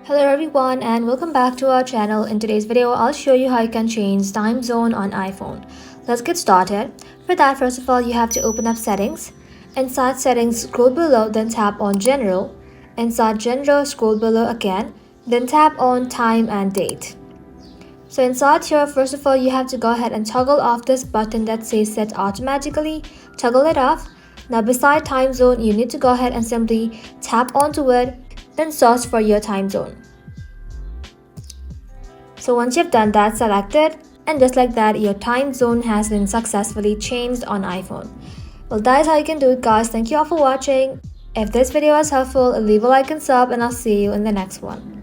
Hello everyone and welcome back to our channel. In today's video, I'll show you how you can change time zone on iPhone. Let's get started. For that, first of all, you have to open up settings. Inside settings, scroll below, then tap on general. Inside general, scroll below again, then tap on time and date. So inside here, first of all, you have to go ahead and toggle off this button that says set automatically. Toggle it off. Now beside time zone, you need to go ahead and simply tap onto it, then search for your time zone. So once you've done that, select it, and just like that, your time zone has been successfully changed on iPhone. Well, that is how you can do it, guys. Thank you all for watching. If this video was helpful, leave a like and sub, and I'll see you in the next one.